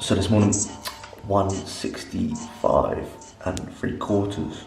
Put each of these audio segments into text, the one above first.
So this morning, 165 3/4,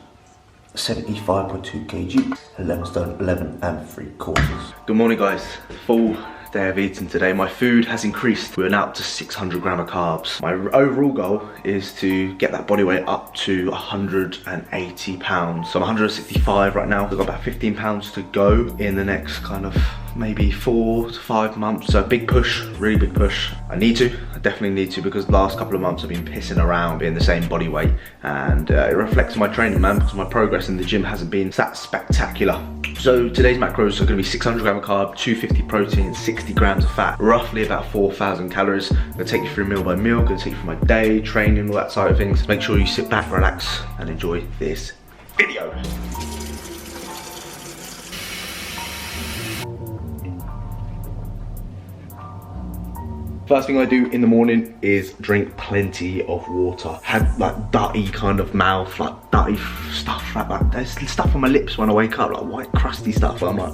75.2 kg, 11 stone, 11 3/4. Good morning guys, full day of eating today. My food has increased. We're now up to 600 gram of carbs. My overall goal is to get that body weight up to 180 pounds. So I'm 165 right now. I've got about 15 pounds to go in the next kind of maybe 4 to 5 months. So big push, really big push. I definitely need to, because the last couple of months I've been pissing around being the same body weight, and it reflects my training, man, because my progress in the gym hasn't been that spectacular. So today's macros are going to be 600 gram of carb, 250 protein, 60 grams of fat, roughly about 4,000 calories. I'm going to take you through meal by meal, going to take you through my day, training, all that side of things. Make sure you sit back, relax, and enjoy this video. First thing I do in the morning is drink plenty of water. Had like dirty kind of mouth, like dirty stuff like that. There's stuff on my lips when I wake up, like white crusty stuff. I'm like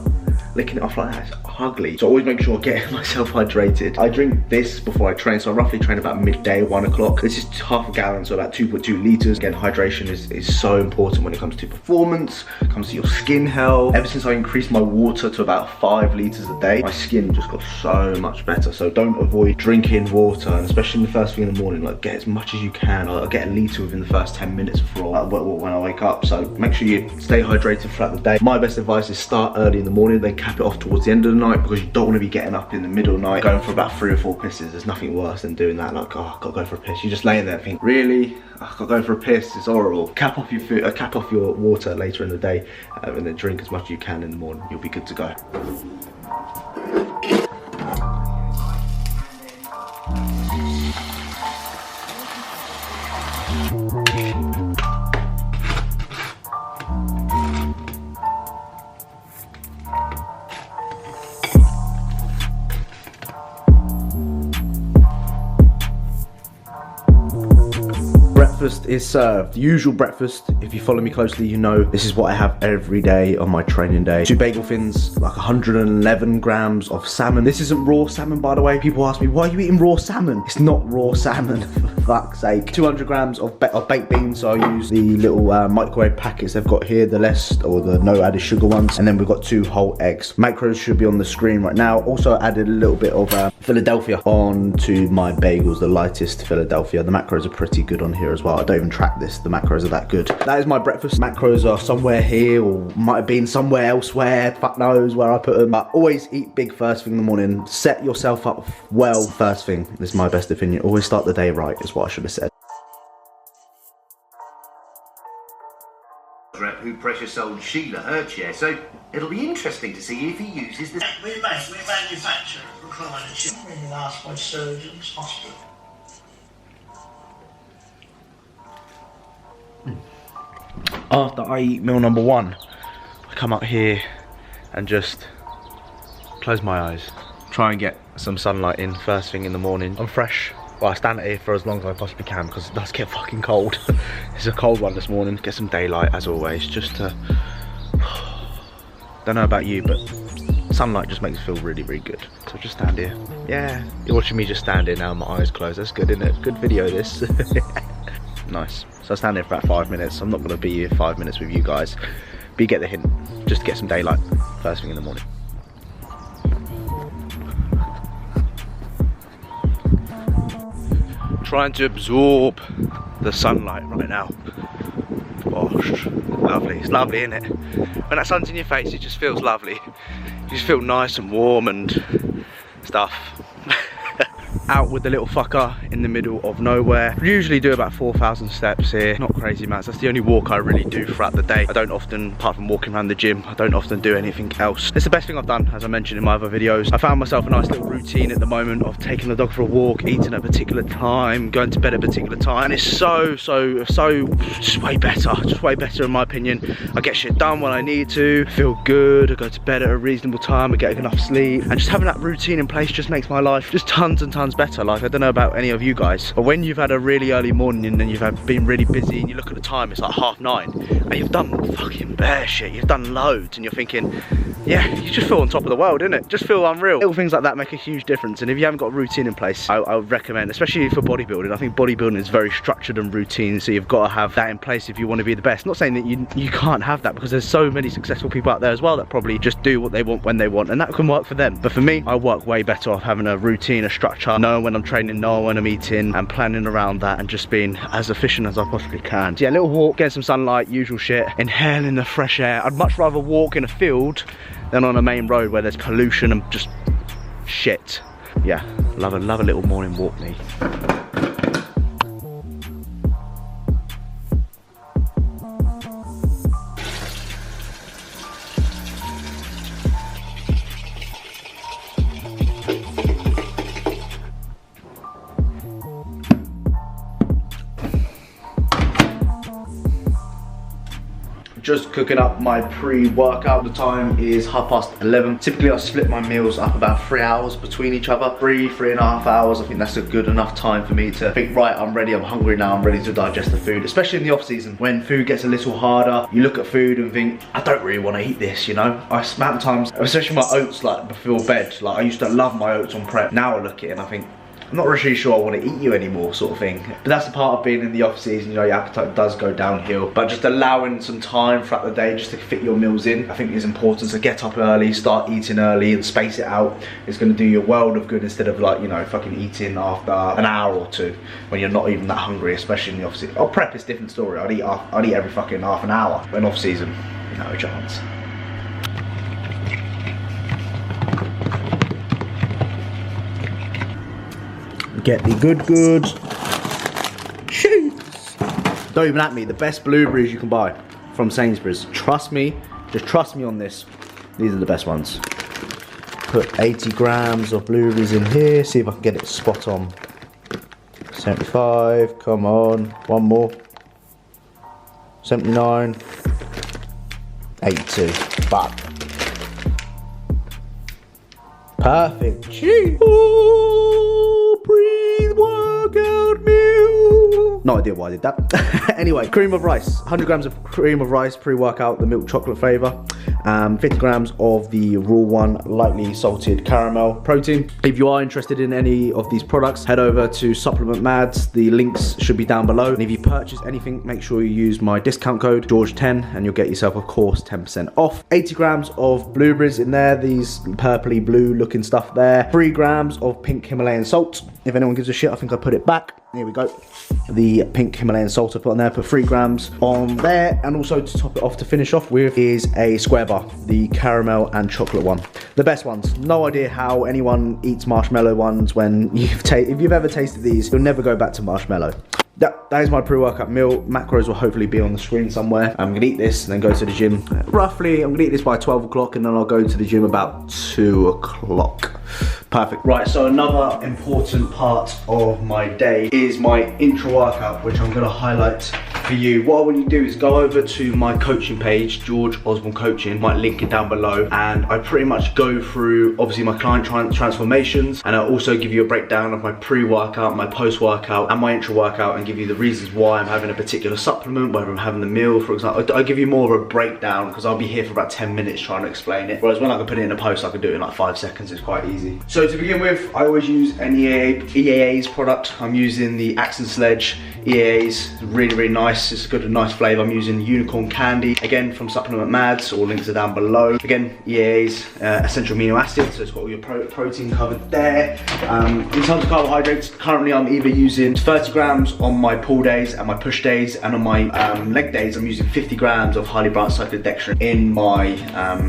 licking it off like that. It's ugly. So I always make sure I get myself hydrated. I drink this before I train, so I roughly train about midday, 1 o'clock. This is half a gallon, so about 2.2 liters. Again, hydration is so important when it comes to performance, it comes to your skin health. Ever since I increased my water to about 5 liters a day, my skin just got so much better. So don't avoid drinking water, and especially in the first thing in the morning. Like, get as much as you can. I get a liter within the first 10 minutes before when I wake up. So make sure you stay hydrated throughout the day. My best advice is start early in the morning, then cap it off towards the end of the night, because you don't want to be getting up in the middle of the night going for about 3 or 4 pisses. There's nothing worse than doing that. Like, oh, I've got to go for a piss. You're just laying there thinking, really? I've got to go for a piss? It's horrible. Cap off your food, cap off your water later in the day, and then drink as much as you can in the morning. You'll be good to go. Breakfast is served. The usual breakfast. If you follow me closely, you know this is what I have every day on my training day. 2 bagel thins, like 111 grams of salmon. This isn't raw salmon, by the way. People ask me, why are you eating raw salmon? It's not raw salmon, for fuck's sake. 200 grams of baked beans. So I use the little microwave packets they've got here, the less or the no added sugar ones. And then we've got 2 whole eggs. Macros should be on the screen right now. Also added a little bit of Philadelphia onto my bagels, the lightest Philadelphia. The macros are pretty good on here as well. I don't even track this, the macros are that good. That is my breakfast. Macros are somewhere here, or might have been somewhere elsewhere, fuck knows where I put them. But always eat big first thing in the morning. Set yourself up well first thing. This is my best opinion. Always start the day right, is what I should have said. Who pressure sold Sheila her chair, so it'll be interesting to see if he uses this. We manufacture recliner chairs. Really last by surgeons, hospital. After I eat meal number 1, I come up here and just close my eyes. Try and get some sunlight in first thing in the morning. I'm fresh. Well, I stand here for as long as I possibly can, because it does get fucking cold. It's a cold one this morning. Get some daylight as always, just to... Don't know about you, but sunlight just makes me feel really, really good. So just stand here. Yeah, you're watching me just stand here now, my eyes closed. That's good, isn't it? Good video, this. Nice. So I stand here for about 5 minutes. I'm not going to be here 5 minutes with you guys, but you get the hint. Just to get some daylight first thing in the morning. Trying to absorb the sunlight right now. Gosh, lovely. It's lovely, isn't it? When that sun's in your face, it just feels lovely. You just feel nice and warm and stuff. Out with the little fucker in the middle of nowhere. Usually do about 4,000 steps here. Not crazy, man. That's the only walk I really do throughout the day. I don't often, apart from walking around the gym, I don't often do anything else. It's the best thing I've done, as I mentioned in my other videos. I found myself a nice little routine at the moment of taking the dog for a walk, eating at a particular time, going to bed at a particular time. And it's so just way better in my opinion. I get shit done when I need to, feel good, I go to bed at a reasonable time, I get enough sleep. And just having that routine in place just makes my life just tons and tons better. Like, I don't know about any of you guys, but when you've had a really early morning and you've been really busy and you look at the time, it's like 9:30 and you've done fucking bare shit, you've done loads, and you're thinking, yeah, you just feel on top of the world, innit? Just feel unreal. Little things like that make a huge difference, and if you haven't got a routine in place, I would recommend, especially for bodybuilding. I think bodybuilding is very structured and routine, so you've got to have that in place if you want to be the best. Not saying that you can't have that, because there's so many successful people out there as well that probably just do what they want when they want, and that can work for them. But for me, I work way better off having a routine, a structure, knowing when I'm training, knowing when I'm eating, and planning around that, and just being as efficient as I possibly can. So yeah, a little walk, get some sunlight, usual shit, inhaling the fresh air. I'd much rather walk in a field than on a main road where there's pollution and just shit. Yeah, love a little morning walk, me. Just cooking up my pre-workout. The time is 11:30. Typically I split my meals up about 3 hours between each other. 3.5 hours. I think that's a good enough time for me to think, right, I'm ready, I'm hungry now, I'm ready to digest the food. Especially in the off season, when food gets a little harder, you look at food and think, I don't really want to eat this, you know? I amount of times, especially my oats, like before bed, like I used to love my oats on prep. Now I look at it and I think, I'm not really sure I want to eat you anymore, sort of thing. But that's the part of being in the off season, you know, your appetite does go downhill. But just allowing some time throughout the day just to fit your meals in, I think is important. So get up early, start eating early and space it out. It's going to do you a world of good, instead of, like, you know, fucking eating after an hour or two when you're not even that hungry, especially in the off season. Oh, prep is a different story. I'd eat every fucking half an hour. When off season, no chance. Get the good cheese. Don't even at me, the best blueberries you can buy from Sainsbury's. Trust me, just trust me on this. These are the best ones. Put 80 grams of blueberries in here, see if I can get it spot on. 75, come on, one more. 79, 82, but perfect cheese. Pre-workout meal. No idea why I did that. Anyway, cream of rice. 100 grams of cream of rice pre-workout, the milk chocolate flavour. 50 grams of the raw one, lightly salted caramel protein. If you are interested in any of these products, head over to Supplement Mads. The links should be down below. And if you purchase anything, make sure you use my discount code George10 and you'll get yourself, of course, 10% off. 80 grams of blueberries in there, these purpley blue looking stuff there. 3 grams of pink Himalayan salt. If anyone gives a shit, I think I put it back. Here we go. The pink Himalayan salt I put on there, put 3 grams on there. And also to top it off, to finish off with, is a square bar, the caramel and chocolate one. The best ones. No idea how anyone eats marshmallow ones when if you've ever tasted these, you'll never go back to marshmallow. That is my pre-workout meal. Macros will hopefully be on the screen somewhere. I'm gonna eat this and then go to the gym. Roughly, I'm gonna eat this by 12 o'clock and then I'll go to the gym about 2 o'clock. Perfect. Right, so another important part of my day is my intra-workout, which I'm gonna highlight for you. What I want you to do is go over to my coaching page, George Osborne Coaching, might link it down below, and I pretty much go through, obviously, my client transformations, and I also give you a breakdown of my pre-workout, my post-workout, and my intra-workout, and give you the reasons why I'm having a particular supplement, whether I'm having the meal, for example. I give you more of a breakdown, because I'll be here for about 10 minutes trying to explain it, whereas when I can put it in a post, I can do it in like 5 seconds. It's quite easy. So to begin with, I always use an EAA's product. I'm using the Axe and Sledge EAA's, really, really nice. It's got a nice flavour. I'm using Unicorn Candy, again from Supplement Mads, all links are down below. Again, EAA's essential amino acids, so it's got all your protein covered there. In terms of carbohydrates, currently I'm either using 30 grams on my pull days and my push days, and on my leg days I'm using 50 grams of highly branched cyclodextrin in my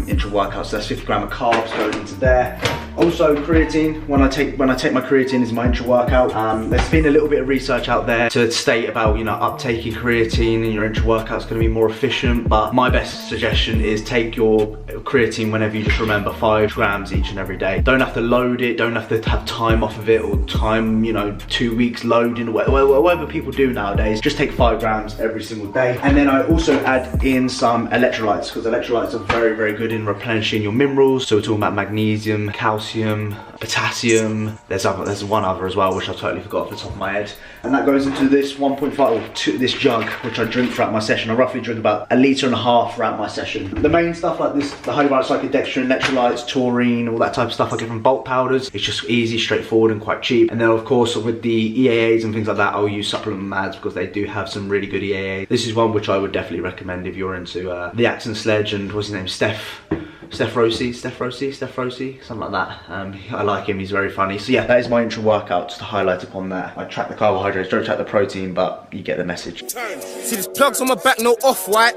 intra-workout, so that's 50 grams of carbs going into there. Also creatine, when I take my creatine is my intra-workout. There's been a little bit of research out there to state about, you know, uptaking creatine in your intra-workout is going to be more efficient, but my best suggestion is take your creatine whenever you just remember 5 grams each and every day. Don't have to load it, don't have to have time off of it, or time, you know, 2 weeks loading, whatever people do nowadays. Just take 5 grams every single day. And then I also add in some electrolytes, because electrolytes are very, very good in replenishing your minerals. So we're talking about magnesium, calcium, calcium, potassium. There's one other as well, which I totally forgot off the top of my head. And that goes into this 1.5, this jug, which I drink throughout my session. I roughly drink about 1.5 litres throughout my session. The main stuff like this, the Hydrate Cyclodextrin, electrolytes, taurine, all that type of stuff I get from bulk powders. It's just easy, straightforward, and quite cheap. And then of course with the EAAs and things like that, I'll use Supplement Mads because they do have some really good EAA. This is one which I would definitely recommend if you're into the Axe and Sledge, and what's his name, Steph Rossi, something like that. I like him, he's very funny. So yeah, that is my intro workout, just to highlight upon that. I track the carbohydrates, don't track the protein, but you get the message. See this plugs on my back, no off-white.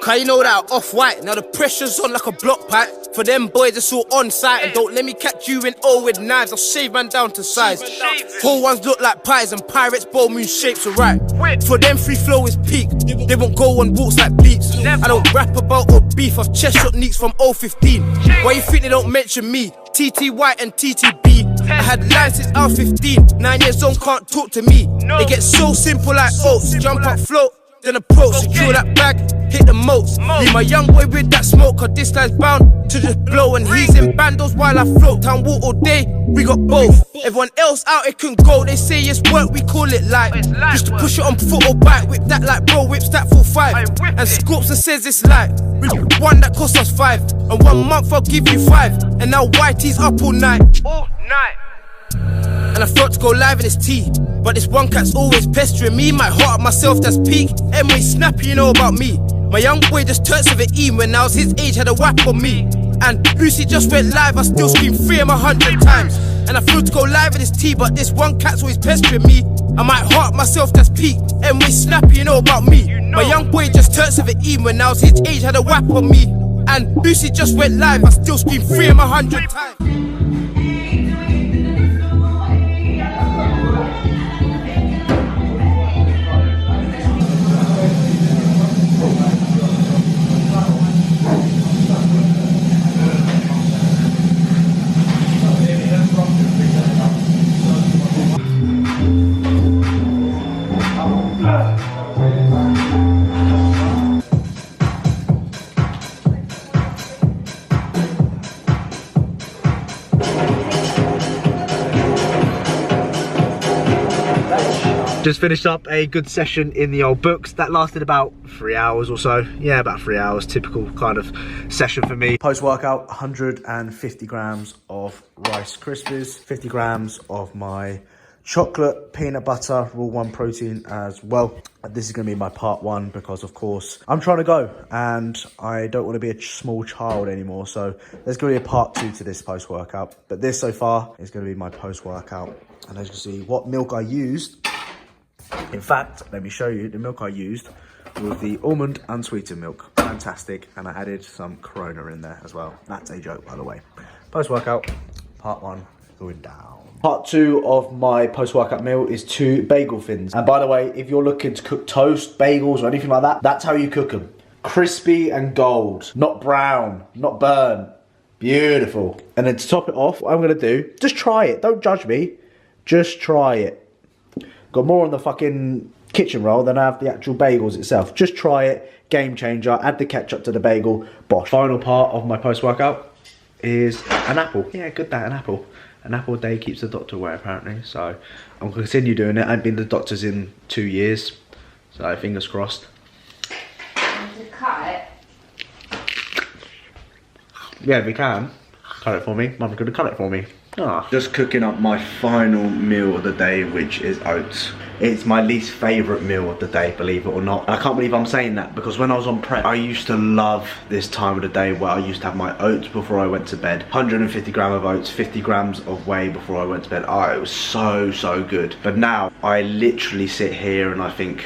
Cause you know that off-white. Now the pressure's on like a block pipe. For them boys, it's all on site. And don't let me catch you in all with knives. I'll shave man down to size. Whole ones look like pies and pirates, bowl moon shapes are right. For them free flow is peak. They won't go on walks like beats. I don't rap about or beef. I've chest shot neeks from 015. Why you think they don't mention me? TT White and TTB. I had lines since I was 15. 9 years old, can't talk to me. They get so simple like oats. Jump up, float, then approach. Secure that bag, hit the moats. Leave my young boy with that smoke, cause this guy's bound to just blow. And he's in bandos while I float. Town walk all day, we got both. Everyone else out, it can go. They say it's work, we call it light. Just to push it on foot or bike. Whip that like bro, whips that full 5. And scopes and says it's light. One that cost us 5. And 1 month I'll give you 5. And now YT's up all night. All night. And I thought to go live in this tea, but this one cat's always pestering me. Might heart myself, that's peak. M-way snappy, you know about me. My young boy just turned 17 when I was his age, had a whack on me. And Lucy just went live, I still scream 3 of 100 times. And I flew to go live in this tea, but this one cat's always pestering me. I might heart myself, that's peak. M-way snappy, you know about me. My young boy just turned 17 when I was his age, had a whack on me. And Lucy just went live, I still scream 3 of 100 times. Just finished up a good session in the old books. That lasted about 3 hours or so. Yeah, about 3 hours, typical kind of session for me. Post-workout, 150 grams of Rice Krispies, 50 grams of my chocolate peanut butter raw 1 protein as well. This is going to be my part 1 because of course I'm trying to go and I don't want to be a small child anymore, so there's going to be a part 2 to this post-workout, but this so far is going to be my post-workout. And as you can see what milk I used, in fact let me show you the milk I used with the almond unsweetened milk. Fantastic. And I added some Corona in there as well. That's a joke, by the way. Post-workout part 1 going down. Part 2 of my post-workout meal is 2 bagel fins. And by the way, if you're looking to cook toast, bagels or anything like that, that's how you cook them. Crispy and gold, not brown, not burnt. Beautiful. And then to top it off, what I'm gonna do, just try it, don't judge me, just try it. Got more on the fucking kitchen roll than I have the actual bagels itself. Just try it, game changer, add the ketchup to the bagel, bosh. Final part of my post-workout is an apple. Yeah, good that, an apple. An apple a day keeps the doctor away apparently, so I'm going to continue doing it. I haven't been to the doctors in 2 years, so fingers crossed. To cut it? Yeah, if you can, cut it for me. Mum's going to cut it for me. Just cooking up my final meal of the day, which is oats. It's my least favourite meal of the day, believe it or not. I can't believe I'm saying that because when I was on prep, I used to love this time of the day where I used to have my oats before I went to bed. 150 grams of oats, 50 grams of whey before I went to bed. Oh, it was so good. But now I literally sit here and I think,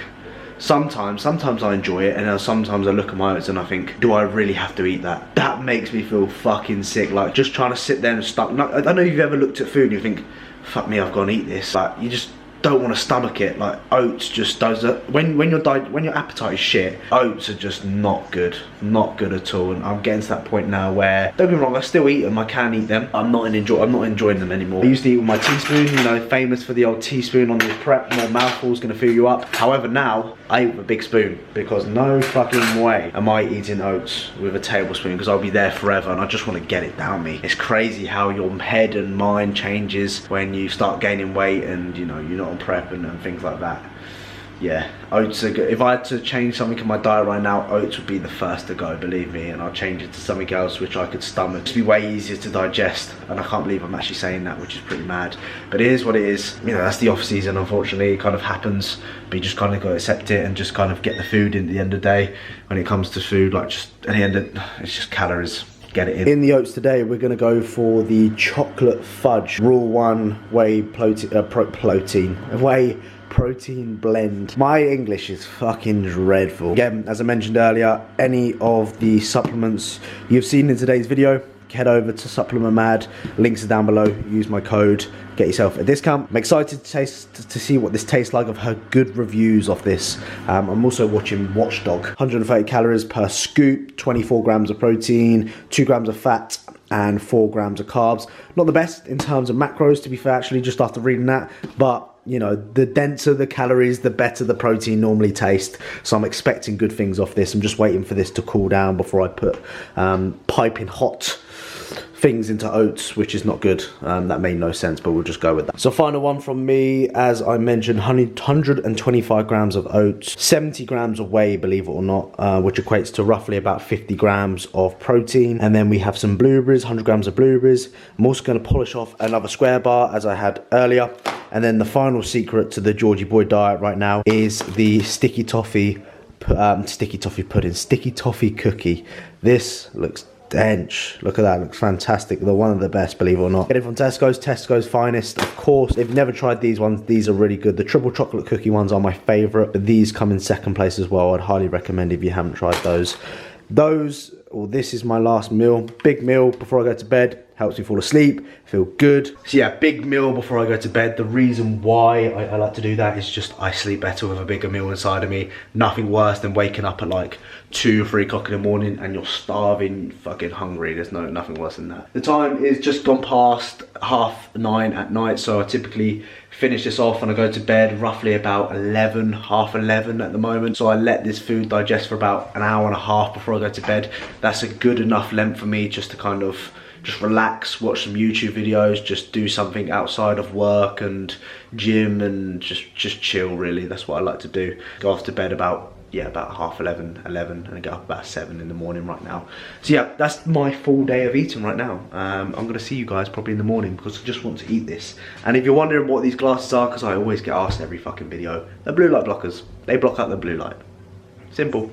sometimes I enjoy it, and then sometimes I look at my oats and I think, do I really have to eat that? That makes me feel fucking sick. Like just trying to sit there and stuff. I don't know if you've ever looked at food and you think, fuck me, I've got to eat this. But you just don't want to stomach it. Like oats just does it. When your appetite is shit, oats are just not good at all. And I'm getting to that point now where, don't get me wrong, I still eat them, I can eat them. I'm not enjoying them anymore. I used to eat with my teaspoon, you know, famous for the old teaspoon on the prep, more mouthful's gonna fill you up. However, now I eat with a big spoon, because no fucking way am I eating oats with a tablespoon, because I'll be there forever and I just want to get it down me. It's crazy how your head and mind changes when you start gaining weight and, you know, you're not on prep and things like that. Yeah, oats are good. If I had to change something in my diet right now, oats would be the first to go, believe me, and I'll change it to something else which I could stomach. It'd be way easier to digest, and I can't believe I'm actually saying that, which is pretty mad. But it is what it is. You know, that's the off season, unfortunately. It kind of happens, but you just kind of got to accept it and just kind of get the food in at the end of the day. When it comes to food, like just at the end of, it's just calories. Get it in. In the oats today, we're going to go for the chocolate fudge Rule 1 whey protein blend. My English is fucking dreadful. Again, as I mentioned earlier, any of the supplements you've seen in today's video, head over to Supplement Mad. Links are down below. Use my code, get yourself a discount. I'm excited to see what this tastes like. I've heard good reviews of this. I'm also watching Watchdog. 130 calories per scoop, 24 grams of protein, 2 grams of fat, and 4 grams of carbs. Not the best in terms of macros, to be fair, actually, just after reading that, but you know, the denser the calories, the better the protein normally tastes. So I'm expecting good things off this. I'm just waiting for this to cool down before I put piping hot things into oats, which is not good. That made no sense, but we'll just go with that. So final one from me, as I mentioned, 125 grams of oats, 70 grams of whey, believe it or not, which equates to roughly about 50 grams of protein. And then we have some blueberries, 100 grams of blueberries. I'm also going to polish off another square bar, as I had earlier. And then the final secret to the Georgie Boy diet right now is the sticky toffee cookie. This looks dench. Look at that, looks fantastic. They're one of the best, believe it or not. Get it from Tesco's finest, of course. If you've never tried these ones, these are really good. The triple chocolate cookie ones are my favorite, but these come in second place as well. I'd highly recommend if you haven't tried those. This is my last meal. Big meal before I go to bed. Helps me fall asleep, feel good. So yeah, big meal before I go to bed. The reason why I like to do that is just I sleep better with a bigger meal inside of me. Nothing worse than waking up at like 2 or 3 o'clock in the morning and you're starving, fucking hungry. There's nothing worse than that. The time is just gone past 9:30 at night, so I typically finish this off and I go to bed roughly about 11, half 11 at the moment. So I let this food digest for about an hour and a half before I go to bed. That's a good enough length for me just to kind of just relax, watch some YouTube videos, just do something outside of work and gym and just chill really. That's what I like to do. Go off to bed about half 11 and get up about 7 in the morning right now. So yeah, that's my full day of eating right now. I'm gonna see you guys probably in the morning because I just want to eat this. And if you're wondering what these glasses are, because I always get asked every fucking video, they're blue light blockers. They block out the blue light. Simple.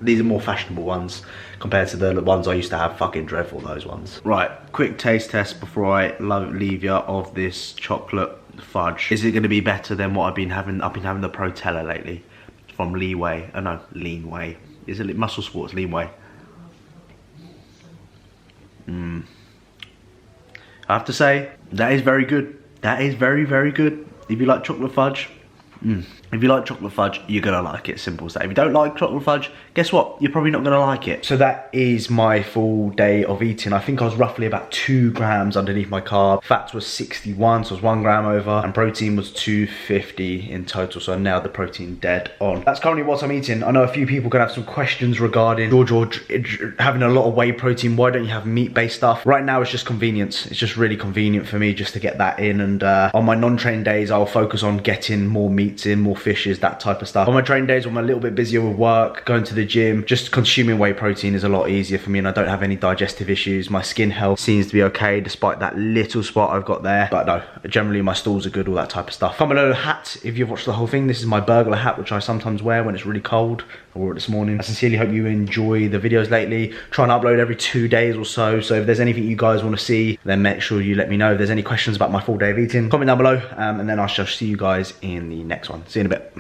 These are more fashionable ones compared to the ones I used to have. Fucking dreadful, those ones. Right, quick taste test before I leave you of this chocolate fudge. Is it going to be better than what I've been having? I've been having the Protella lately from Lean Whey. Is it Muscle Sports Lean Whey? I have to say, that is very good. That is very, very good. If you like chocolate fudge, if you like chocolate fudge, you're gonna like it. Simple as that. If you don't like chocolate fudge, guess what? You're probably not gonna like it. So that is my full day of eating. I think I was roughly about 2 grams underneath my carb. Fats was 61, so I was 1 gram over, and protein was 250 in total. So I nailed the protein dead on. That's currently what I'm eating. I know a few people are gonna have some questions regarding George having a lot of whey protein. Why don't you have meat-based stuff? Right now, it's just convenience. It's just really convenient for me just to get that in. And on my non-train days, I'll focus on getting more meats in, more fishes, that type of stuff. On my train days when I'm a little bit busier with work, going to the gym, just consuming whey protein is a lot easier for me, and I don't have any digestive issues. My skin health seems to be okay despite that little spot I've got there, but no, generally my stools are good, all that type of stuff. Comment below the hat if you've watched the whole thing. This is my burglar hat, which I sometimes wear when it's really cold. I wore it this morning. I sincerely hope you enjoy the videos lately. Try and upload every 2 days or so, so if there's anything you guys want to see, then make sure you let me know. If there's any questions about my full day of eating, comment down below, and then I shall see you guys in the next one. See you in a bit.